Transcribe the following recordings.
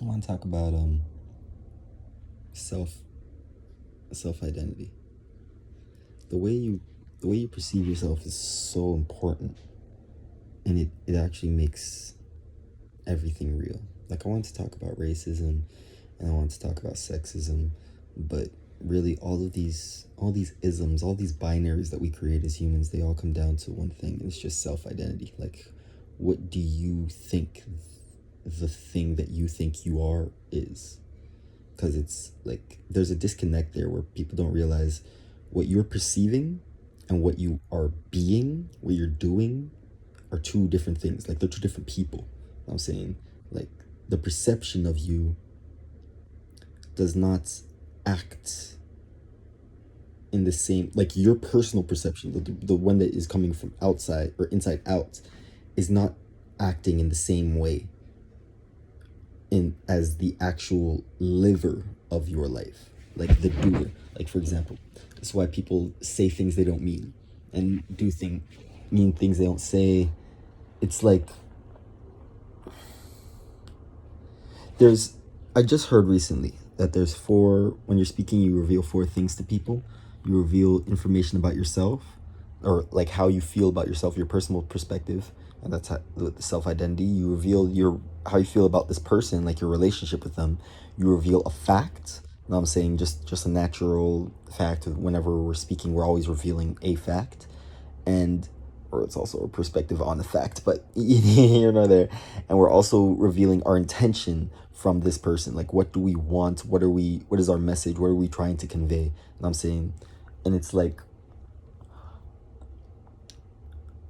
I want to talk about self self identity. The way you perceive yourself is so important, and it actually makes everything real. Like, I want to talk about racism, and I want to talk about sexism, but really all these isms, all these binaries that we create as humans, they all come down to one thing, and it's just self identity. Like, what do you think the thing that you think you are is? Because it's like there's a disconnect there where people don't realize what you're perceiving and what you are being, what you're doing, are two different things. Like, they're two different people. You know what I'm saying, like, the perception of you does not act in the same, like, your personal perception, the one that is coming from outside or inside out, is not acting in the same way in as the actual liver of your life, like the doer. Like, for example, that's why people say things they don't mean and mean things they don't say. It's like there's I just heard recently that there's four, when you're speaking, you reveal four things to people. You reveal information about yourself, or like how you feel about yourself, your personal perspective, and that's how, the self identity. You reveal your how you feel about this person, like your relationship with them. You reveal a fact. You know what I'm saying, just a natural fact. Whenever we're speaking, we're always revealing a fact, and or it's also a perspective on the fact, but you're not there. And we're also revealing our intention from this person. Like, what do we want? What is our message? What are we trying to convey? You know what I'm saying? And it's like,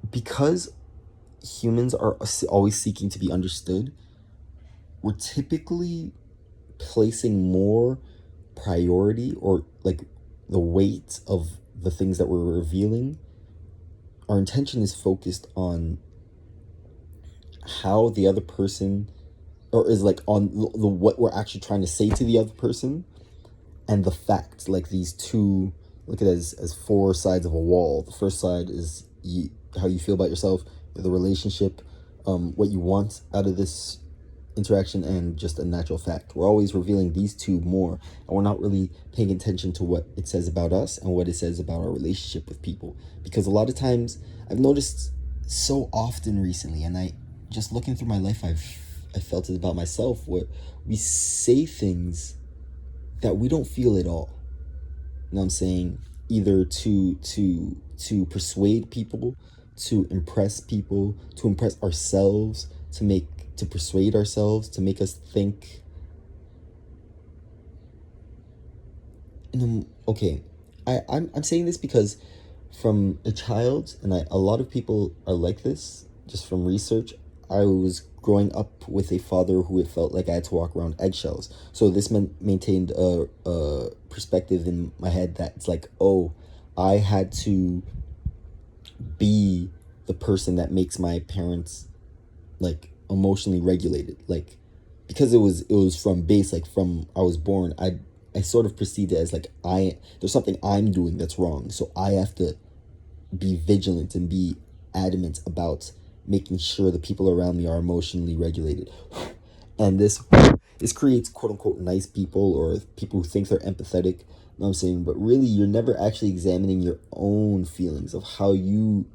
because humans are always seeking to be understood, we're typically placing more priority, or like the weight of the things that we're revealing. Our intention is focused on how the other person, or is like on the what we're actually trying to say to the other person, and the facts. Like, these two, look at it as four sides of a wall. The first side is how you feel about yourself, the relationship, what you want out of this interaction, and just a natural fact. We're always revealing these two more, and we're not really paying attention to what it says about us and what it says about our relationship with people. Because a lot of times, I've noticed so often recently, and I just looking through my life, I felt it about myself, where we say things that we don't feel at all. You know what I'm saying? Either to persuade people, to impress people, to impress ourselves, to persuade ourselves, to make us think. Okay, I'm saying this because from a child, and a lot of people are like this, just from research. I was growing up with a father who it felt like I had to walk around eggshells. So this maintained a perspective in my head that it's like, oh, I had to be the person that makes my parents, like, emotionally regulated. Like, because it was from base, like, from I was born, I sort of perceived it as like, there's something I'm doing that's wrong, so I have to be vigilant and be adamant about making sure the people around me are emotionally regulated. And this creates quote unquote nice people, or people who think they're empathetic. You know what I'm saying? But really, you're never actually examining your own feelings of how you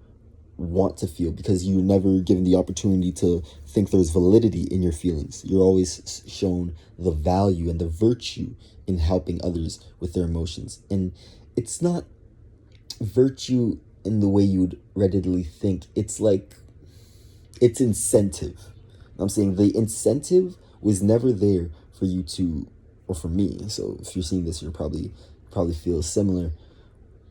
want to feel, because you're never given the opportunity to think there's validity in your feelings. You're always shown the value and the virtue in helping others with their emotions. And it's not virtue in the way you would readily think. It's like, it's incentive. I'm saying the incentive was never there for you to, or for me. So if you're seeing this, you're probably feel similar.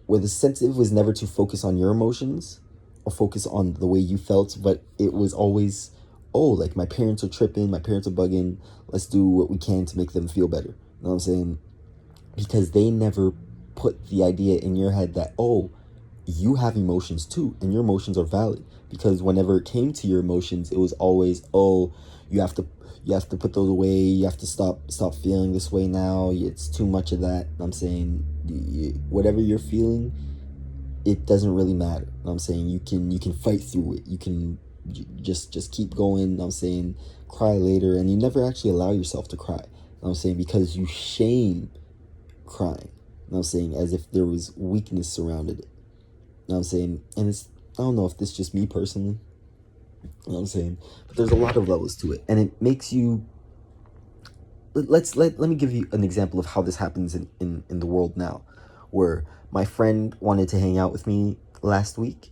Where the incentive was never to focus on your emotions or focus on the way you felt, but it was always, oh, like, my parents are tripping, my parents are bugging. Let's do what we can to make them feel better. You know what I'm saying? Because they never put the idea in your head that, oh, you have emotions too, and your emotions are valid. Because whenever it came to your emotions, it was always, oh, you have to put those away. You have to stop feeling this way now. It's too much of that. I'm saying, whatever you're feeling, it doesn't really matter. I'm saying, you can fight through it. You can just keep going, you know what I'm saying, cry later, and you never actually allow yourself to cry, you know what I'm saying, because you shame crying, you know what I'm saying, as if there was weakness surrounded it, you know what I'm saying. And it's, I don't know if this is just me personally, you know what I'm saying, but there's a lot of levels to it, and it makes you, let me give you an example of how this happens in the world now, where my friend wanted to hang out with me last week.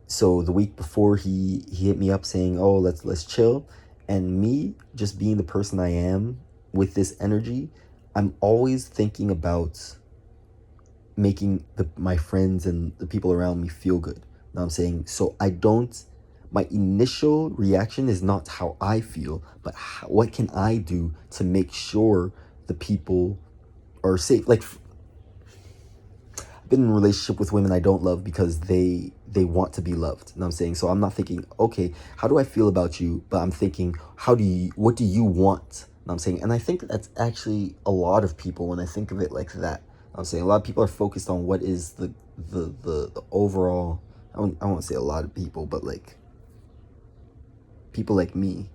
So the week before, he hit me up saying, "Oh, let's chill," and me just being the person I am with this energy, I'm always thinking about making my friends and the people around me feel good. You know what I'm saying? So I don't, my initial reaction is not how I feel, but what can I do to make sure the people are safe? Like, I've been in a relationship with women I don't love because they want to be loved. You know what I'm saying? So I'm not thinking, okay, how do I feel about you? But I'm thinking, what do you want? You know what I'm saying? And I think that's actually a lot of people when I think of it like that. I'm saying a lot of people are focused on what is the overall. I won't say a lot of people, but like people like me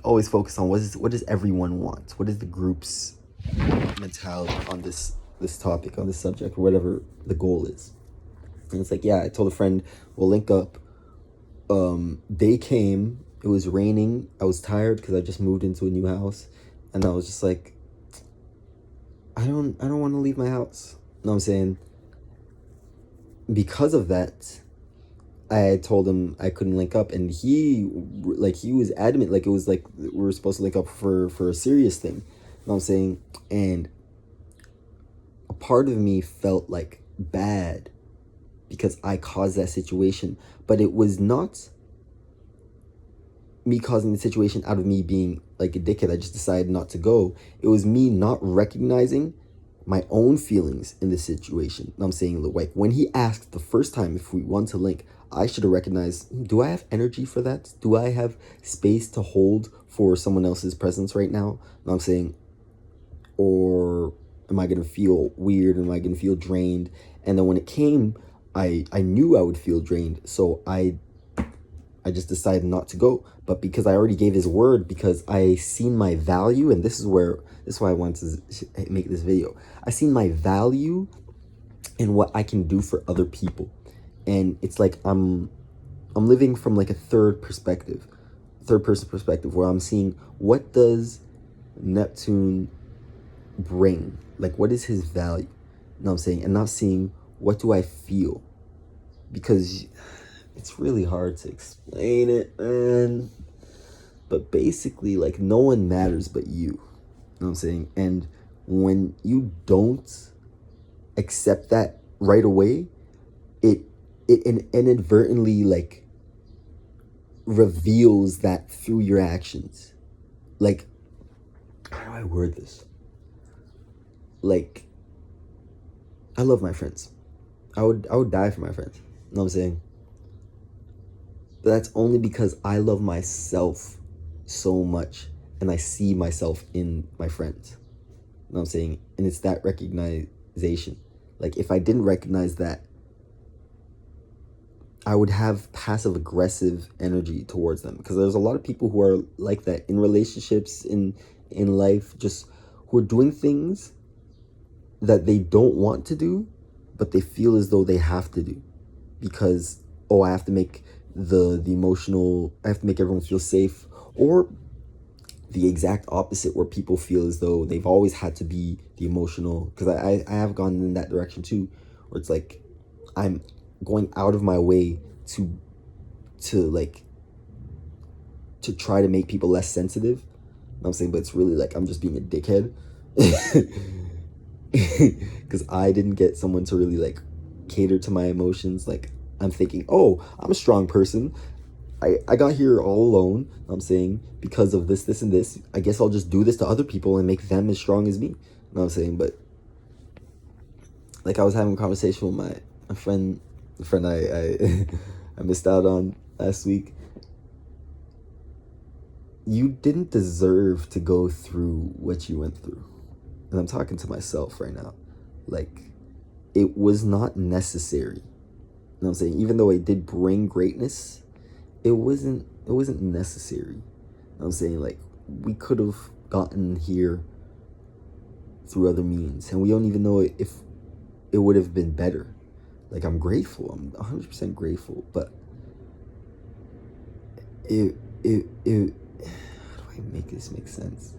always focus on what does everyone want? What is the group's mentality on this topic, on this subject, or whatever the goal is. And it's like, yeah, I told a friend we'll link up. They came. It was raining. I was tired because I just moved into a new house, and I was just like, I don't want to leave my house. You know what I'm saying? Because of that, I told him I couldn't link up, and he was adamant, like it was like we were supposed to link up for a serious thing. You know what I'm saying? And a part of me felt like bad because I caused that situation, but it was not me causing the situation out of me being like a dickhead. I just decided not to go. It was me not recognizing my own feelings in this situation. I'm saying, like, when he asked the first time if we want to link, I should have recognized, do I have energy for that? Do I have space to hold for someone else's presence right now? I'm saying, or am I going to feel weird? Am I going to feel drained? And then when it came, I knew I would feel drained. So I just decided not to go. But because I already gave his word, because I seen my value, and this is why I wanted to make this video. I seen my value in what I can do for other people. And it's like I'm living from like a third person perspective, where I'm seeing what does Neptune bring? Like, what is his value? You know what I'm saying? And not seeing what do I feel? Because it's really hard to explain it, man. But basically, like, no one matters but you. You know what I'm saying? And when you don't accept that right away, it inadvertently, like, reveals that through your actions. Like, how do I word this? Like, I love my friends. I would die for my friends. You know what I'm saying? But that's only because I love myself so much, and I see myself in my friends. You know what I'm saying? And it's that recognition. Like, if I didn't recognize that, I would have passive aggressive energy towards them, because there's a lot of people who are like that in relationships, in life, just who are doing things that they don't want to do, but they feel as though they have to do, because, oh, I have to make the emotional, I have to make everyone feel safe. Or the exact opposite, where people feel as though they've always had to be the emotional, because I have gone in that direction too, where it's like I'm going out of my way to try to make people less sensitive. You know what I'm saying? But it's really like I'm just being a dickhead. Because I didn't get someone to really like cater to my emotions. Like, I'm thinking, oh, I'm a strong person. I got here all alone, I'm saying, because of this, and this. I guess I'll just do this to other people and make them as strong as me. You know what I'm saying? But, like, I was having a conversation with my friend, the friend I I missed out on last week. You didn't deserve to go through what you went through. And I'm talking to myself right now. Like, it was not necessary. You know what I'm saying? Even though it did bring greatness, it wasn't necessary. I'm saying, like, we could have gotten here through other means, and we don't even know if it would have been better. Like, I'm grateful. I'm 100% grateful, but it how do I make this make sense?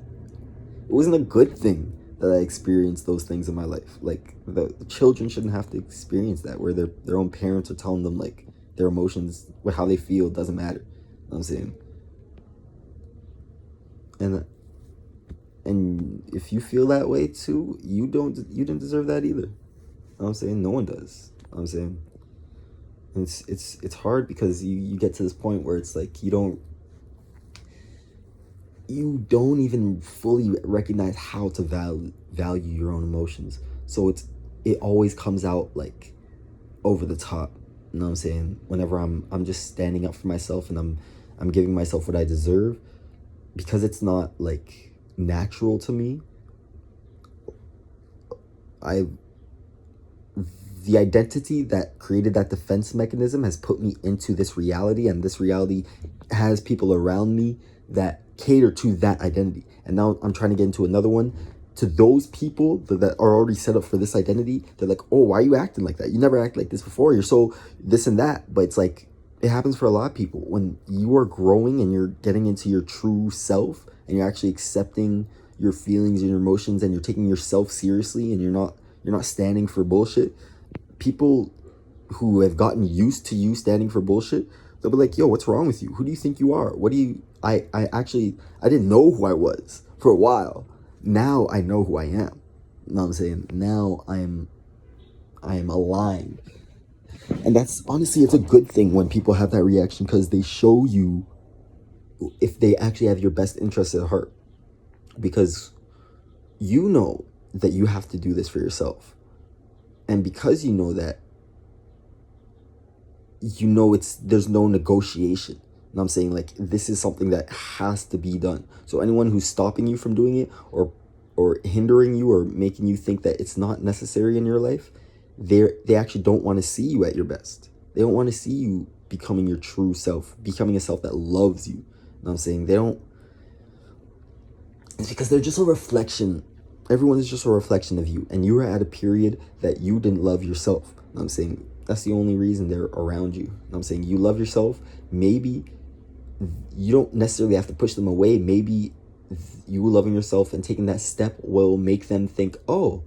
It wasn't a good thing that I experienced those things in my life. Like, the children shouldn't have to experience that, where their own parents are telling them, like, their emotions, how they feel doesn't matter. You know what I'm saying? And if you feel that way too, you didn't deserve that either. You know what I'm saying? No one does. You know what I'm saying? And it's hard because you get to this point where it's like you don't even fully recognize how to value your own emotions. So it always comes out like over the top. You know what I'm saying? Whenever I'm just standing up for myself and I'm giving myself what I deserve, because it's not like natural to me. I The identity that created that defense mechanism has put me into this reality, and this reality has people around me that cater to that identity. And now I'm trying to get into another one. To those people that are already set up for this identity, they're like, oh, why are you acting like that? You never act like this before. You're so this and that. But it's like, it happens for a lot of people. When you are growing and you're getting into your true self, and you're actually accepting your feelings and your emotions, and you're taking yourself seriously, and you're not standing for bullshit. People who have gotten used to you standing for bullshit, they'll be like, yo, what's wrong with you? Who do you think you are? What do you I didn't know who I was for a while. Now I know who I am. You know what I'm saying? Now I am aligned. And that's, honestly, it's a good thing when people have that reaction, because they show you if they actually have your best interests at heart. Because you know that you have to do this for yourself. And because you know that, there's no negotiation. You know what I'm saying? Like, this is something that has to be done. So anyone who's stopping you from doing it, or hindering you, or making you think that it's not necessary in your life, they actually don't want to see you at your best. They don't want to see you becoming your true self, becoming a self that loves you. You know what I'm saying? It's because they're just a reflection. Everyone is just a reflection of you, and you were at a period that you didn't love yourself. You know what I'm saying? That's the only reason they're around you. You know what I'm saying? You love yourself. Maybe you don't necessarily have to push them away. Maybe you loving yourself and taking that step will make them think, oh,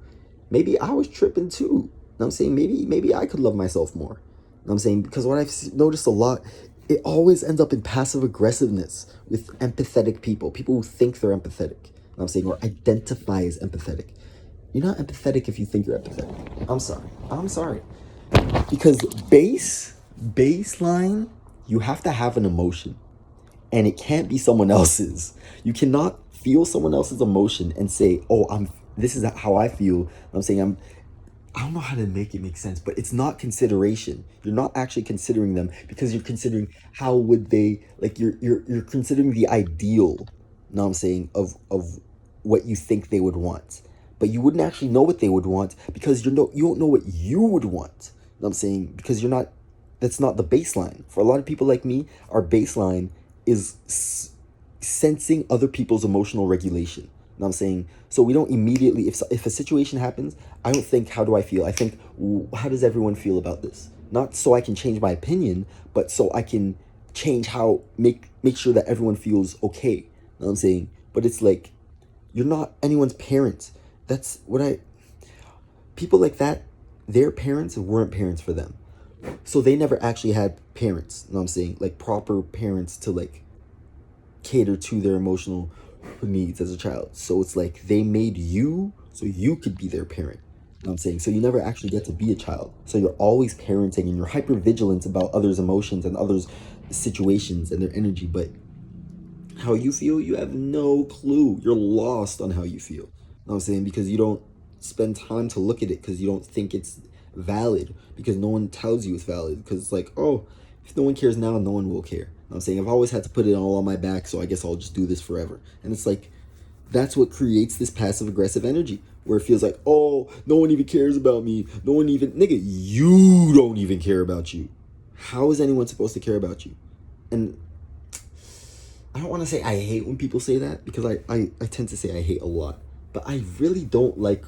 maybe I was tripping too. You know what I'm saying? Maybe I could love myself more. You know what I'm saying? Because what I've noticed a lot, it always ends up in passive aggressiveness with empathetic people who think they're empathetic. You know what I'm saying? Or identify as empathetic. You're not empathetic if you think you're empathetic. I'm sorry. Because baseline, you have to have an emotion, and it can't be someone else's. You cannot feel someone else's emotion and say, oh, this is how I feel. You know what I'm saying? I don't know how to make it make sense, but it's not consideration. You're not actually considering them, because you're considering how would they, like, you're considering the ideal, you know what I'm saying, of what you think they would want. But you wouldn't actually know what they would want, because you don't know what you would want. You know what I'm saying? Because that's not the baseline. For a lot of people like me, our baseline is sensing other people's emotional regulation. You know what I'm saying? So we don't immediately, if a situation happens, I don't think, how do I feel? I think, how does everyone feel about this? Not so I can change my opinion, but so I can change make sure that everyone feels okay. You know what I'm saying? But it's like, you're not anyone's parent. That's what people like that, their parents weren't parents for them. So they never actually had parents, you know what I'm saying? Like, proper parents to, like, cater to their emotional needs as a child. So it's like, they made you so you could be their parent. You know what I'm saying? So you never actually get to be a child. So you're always parenting, and you're hyper vigilant about others' emotions and others' situations and their energy. But how you feel, you have no clue. You're lost on how you feel. You know what I'm saying? Because you don't spend time to look at it, because you don't think it's valid, because no one tells you it's valid, because it's like, oh, if no one cares now, no one will care. You know what I'm saying? I've always had to put it all on my back, so I guess I'll just do this forever. And it's like, that's what creates this passive aggressive energy, where it feels like, oh, no one even cares about me. No one even, nigga, you don't even care about you. How is anyone supposed to care about you? And I don't want to say I hate when people say that, because I tend to say I hate a lot. But I really don't like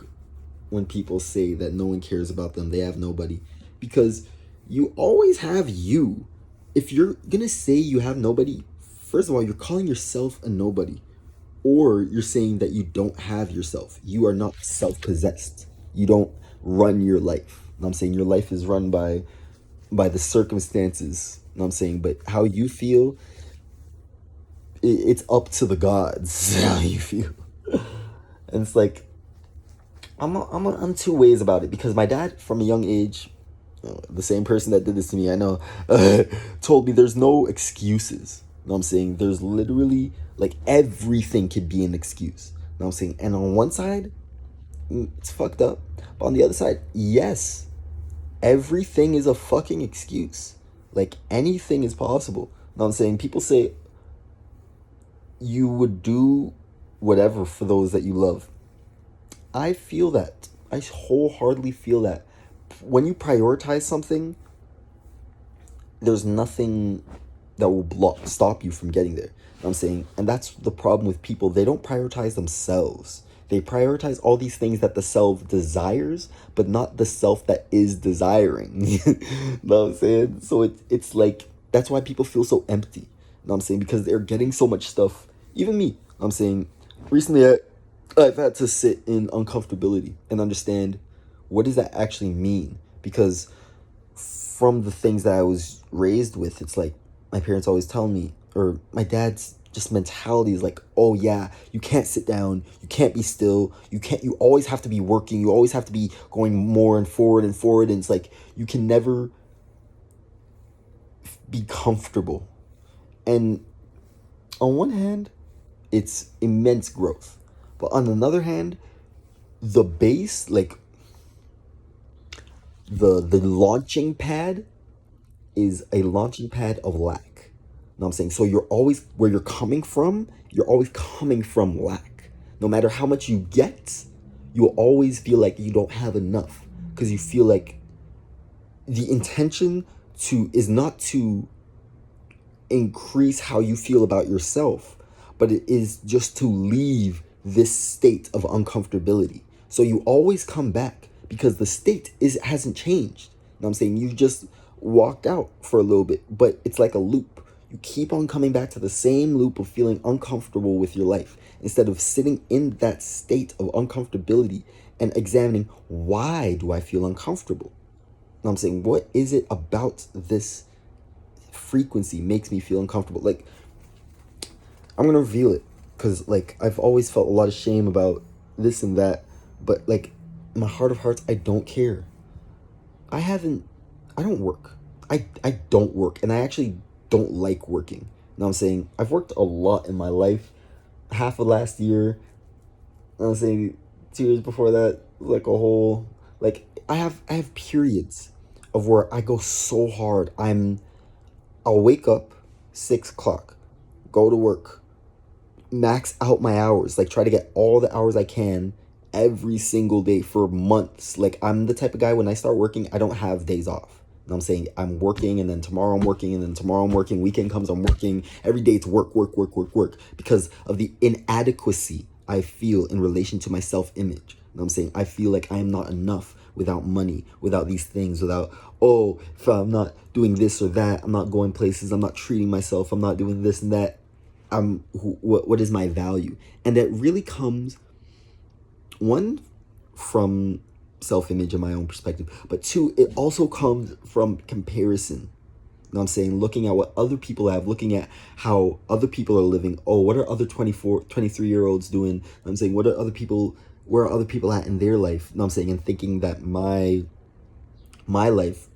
when people say that no one cares about them, they have nobody. Because you always have you. If you're going to say you have nobody, first of all, you're calling yourself a nobody. Or you're saying that you don't have yourself. You are not self possessed. You don't run your life. I'm saying your life is run by the circumstances. I'm saying, but how you feel, it's up to the gods how you feel. And it's like I'm two ways about it, because my dad from a young age, the same person that did this to me, I know, told me there's no excuses. You know what I'm saying? There's literally, like, everything could be an excuse. You know what I'm saying? And on one side, it's fucked up. But on the other side, yes, everything is a fucking excuse. Like, anything is possible. You know what I'm saying? People say you would do whatever for those that you love. I feel that. I wholeheartedly feel that. When you prioritize something, there's nothing that will stop you from getting there. You know what I'm saying? And that's the problem with people. They don't prioritize themselves. They prioritize all these things that the self desires, but not the self that is desiring. You know what I'm saying? So it's like, that's why people feel so empty. You know what I'm saying? Because they're getting so much stuff. Even me. You know what I'm saying? Recently, I've had to sit in uncomfortability and understand, what does that actually mean? Because from the things that I was raised with, it's like my parents always tell me, or my dad's just mentality is like, oh yeah, you can't sit down, you can't be still, you always have to be working, you always have to be going more and forward and forward. And it's like, you can never be comfortable. And on one hand, it's immense growth. But on another hand, the base, like the launching pad, is a launching pad of lack. You know what I'm saying? So you're always, where you're always coming from lack. No matter how much you get, you'll always feel like you don't have enough. Because you feel like the intention is not to increase how you feel about yourself, but it is just to leave this state of uncomfortability. So you always come back, because the state hasn't changed. You know what I'm saying? You just walked out for a little bit, but it's like a loop. You keep on coming back to the same loop of feeling uncomfortable with your life, instead of sitting in that state of uncomfortability and examining, why do I feel uncomfortable? You know what I'm saying? What is it about this frequency makes me feel uncomfortable? Like, I'm gonna reveal it, because like I've always felt a lot of shame about this and that, but like, in my heart of hearts, I don't care. I haven't I don't work. I don't work, and I actually don't like working. You know what I'm saying? I've worked a lot in my life. Half of last year, you know what I'm saying, 2 years before that, like a whole, like, I have periods of where I go so hard. I'll wake up 6 o'clock, go to work, max out my hours, like try to get all the hours I can every single day for months. Like, I'm the type of guy, when I start working, I don't have days off. You know what I'm saying? I'm working, and then tomorrow I'm working, and then tomorrow I'm working. Weekend comes, I'm working. Every day it's work, work, work, work, work, because of the inadequacy I feel in relation to my self-image. You know what I'm saying? I feel like I am not enough without money, without these things, without, oh, if I'm not doing this or that, I'm not going places, I'm not treating myself, I'm not doing this and that, what is my value? And that really comes, one, from self-image and my own perspective, but two, it also comes from comparison. You know what I'm saying? Looking at what other people have, looking at how other people are living. Oh, what are other 24, 23-year-olds doing? You know what I'm saying? Where are other people at in their life? You know what I'm saying? And thinking that my life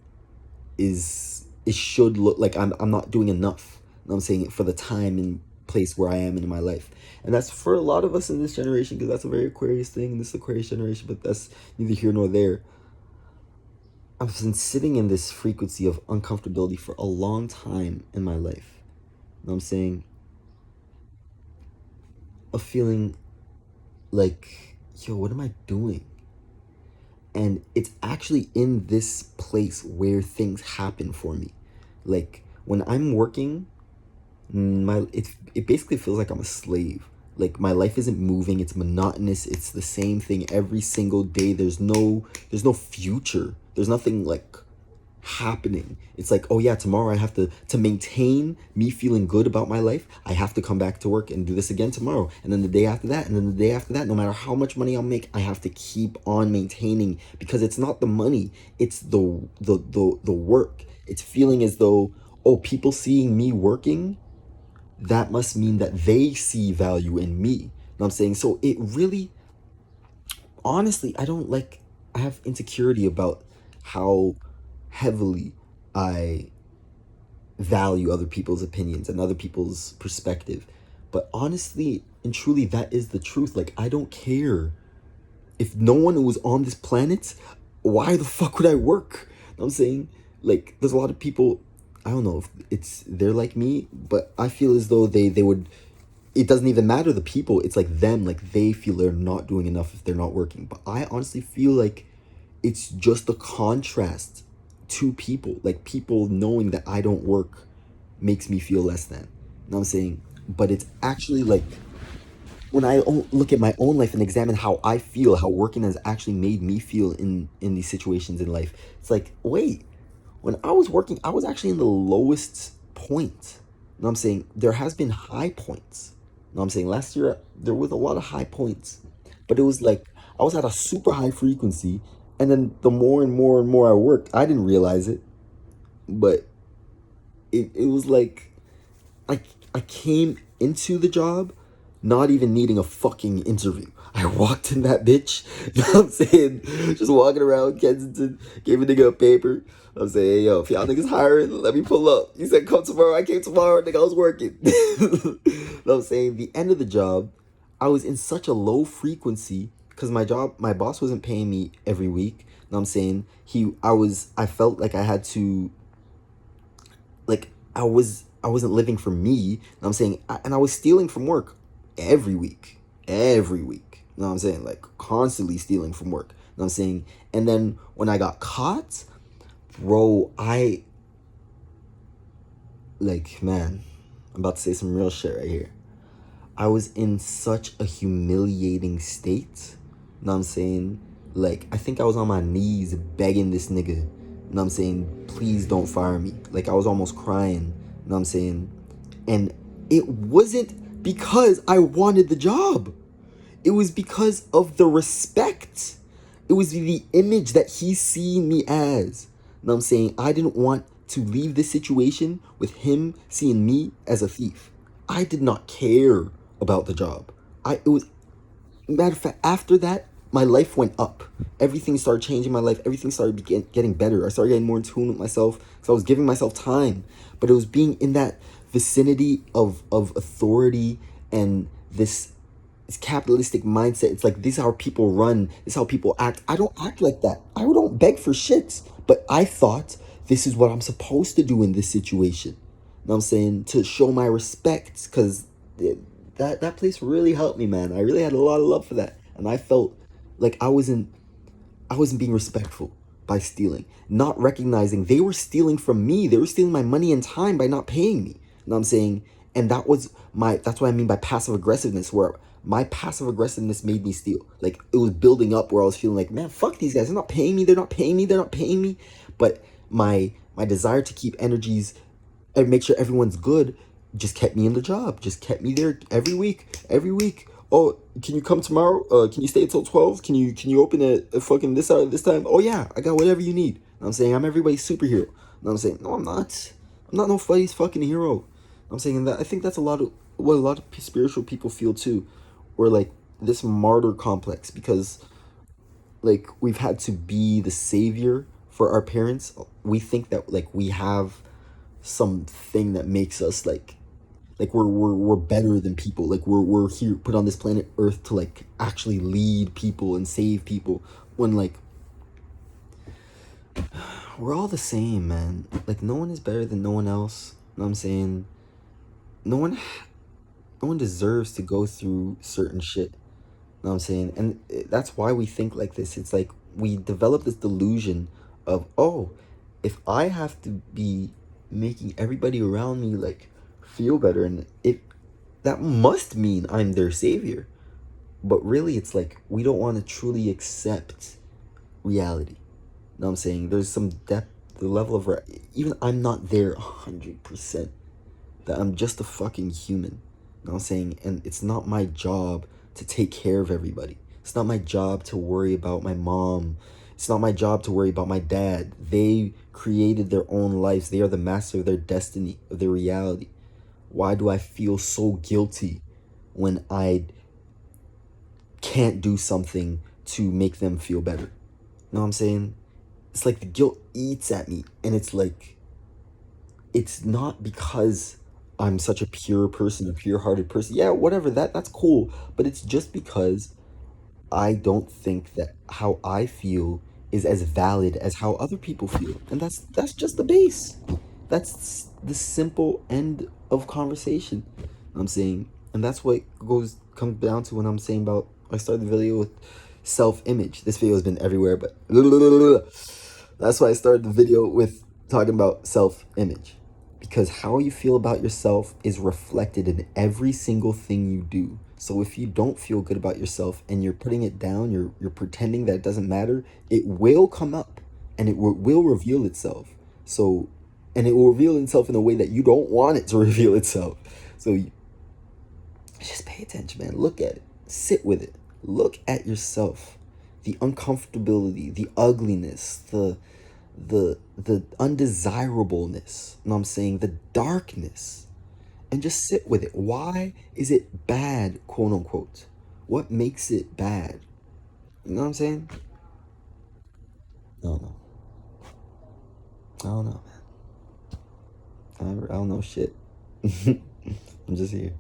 it should look like I'm not doing enough. You know what I'm saying? For the time and place where I am in my life. And that's for a lot of us in this generation, because that's a very Aquarius thing. This Aquarius generation, but that's neither here nor there. I've been sitting in this frequency of uncomfortability for a long time in my life. You know what I'm saying? Of feeling like, yo, what am I doing? And it's actually in this place where things happen for me. Like, when I'm working, It basically feels like I'm a slave. Like my life isn't moving, it's monotonous, it's the same thing every single day. There's no future. There's nothing like happening. It's like, oh yeah, tomorrow I have to maintain me feeling good about my life. I have to come back to work and do this again tomorrow. And then the day after that, and then the day after that, no matter how much money I'll make, I have to keep on maintaining because it's not the money, it's the work. It's feeling as though, oh, people seeing me working, that must mean that they see value in me. You know what I'm saying? So it really, honestly, I have insecurity about how heavily I value other people's opinions and other people's perspective. But honestly and truly, that is the truth. Like, I don't care. If no one was on this planet, why the fuck would I work? You know what I'm saying? Like, there's a lot of people, I don't know if they're like me, but I feel as though they would, it doesn't even matter the people, it's like them, like they feel they're not doing enough if they're not working. But I honestly feel like it's just a contrast to people. Like, people knowing that I don't work makes me feel less than. You know what I'm saying? But it's actually like, when I look at my own life and examine how I feel, how working has actually made me feel in these situations in life, it's like, wait, when I was working, I was actually in the lowest point. You know what I'm saying? There has been high points. You know what I'm saying? Last year there was a lot of high points, but it was like I was at a super high frequency, and then the more and more and more I worked, I didn't realize it, but it was like I I came into the job not even needing a fucking interview. I walked in that bitch, you know what I'm saying? Just walking around Kensington, gave a nigga a paper. I'm saying, hey, yo, if y'all niggas hiring, let me pull up. He said, come tomorrow. I came tomorrow, nigga, I was working. You know what I'm saying? The end of the job, I was in such a low frequency because my boss wasn't paying me every week. You know what I'm saying? I felt like I had to, like I wasn't living for me. You know what I'm saying? And I was stealing from work every week. Every week. You know what I'm saying? Like, constantly stealing from work. You know what I'm saying? And then when I got caught, bro, man, I'm about to say some real shit right here. I was in such a humiliating state. You know what I'm saying? Like, I think I was on my knees begging this nigga. You know what I'm saying? Please don't fire me. Like, I was almost crying. You know what I'm saying? And it wasn't because I wanted the job. It was because of the respect. It was the image that he's seeing me as. You know what I'm saying? I didn't want to leave this situation with him seeing me as a thief. I did not care about the job. It was, matter of fact, after that, my life went up. Everything started changing my life. Everything started getting better. I started getting more in tune with myself because I was giving myself time. But it was being in that vicinity of authority and this capitalistic mindset. It's like, this is how people run. This is how people act. I don't act like that. I don't beg for shit. But I thought this is what I'm supposed to do in this situation. You know what I'm saying? To show my respect, because that place really helped me, man. I really had a lot of love for that, and I felt like I wasn't being respectful by stealing, not recognizing they were stealing from me. They were stealing my money and time by not paying me. You know what I'm saying? And that's what I mean by passive aggressiveness, where my passive aggressiveness made me steal. Like, it was building up where I was feeling like, man, fuck these guys. They're not paying me. They're not paying me. They're not paying me. But my desire to keep energies and make sure everyone's good just kept me in the job, just kept me there every week. Oh, can you come tomorrow? Can you stay until 12? Can you open at fucking this hour this time? Oh yeah, I got whatever you need. You know what I'm saying? I'm everybody's superhero. You know what I'm saying? No, I'm not. I'm not nobody's fucking hero. You know what I'm saying? That I think that's a lot of what a lot of spiritual people feel too, or like this martyr complex, because like we've had to be the savior for our parents. We think that like we have something that makes us like we're better than people. Like we're here put on this planet Earth to like actually lead people and save people, when like we're all the same, man. Like, no one is better than no one else. You know what I'm saying? No one no one deserves to go through certain shit. You know what I'm saying? And that's why we think like this. It's like we develop this delusion of, oh, if I have to be making everybody around me like feel better, and it that must mean I'm their savior. But really, it's like we don't want to truly accept reality. You know what I'm saying? There's some depth, the level of even I'm not there 100%. That I'm just a fucking human. You know what I'm saying? And it's not my job to take care of everybody. It's not my job to worry about my mom. It's not my job to worry about my dad. They created their own lives. They are the master of their destiny, of their reality. Why do I feel so guilty when I can't do something to make them feel better? You know what I'm saying? It's like the guilt eats at me, and it's like it's not because I'm such a pure person, a pure-hearted person. Yeah, whatever, that's cool, but it's just because I don't think that how I feel is as valid as how other people feel. And that's just the base. That's the simple end of conversation. I'm saying, and that's what comes down to when I'm saying about I started the video with self-image. This video has been everywhere, but that's why I started the video with talking about self-image. Because how you feel about yourself is reflected in every single thing you do. So if you don't feel good about yourself and you're putting it down, you're pretending that it doesn't matter, it will come up and it will reveal itself. So, and it will reveal itself in a way that you don't want it to reveal itself. So just pay attention, man. Look at it. Sit with it. Look at yourself. The uncomfortability, the ugliness, the undesirableness. You know what I'm saying? The darkness. And just sit with it. Why is it bad, quote unquote? What makes it bad? You know what I'm saying? I don't know. I don't know, man. I don't know shit. I'm just here.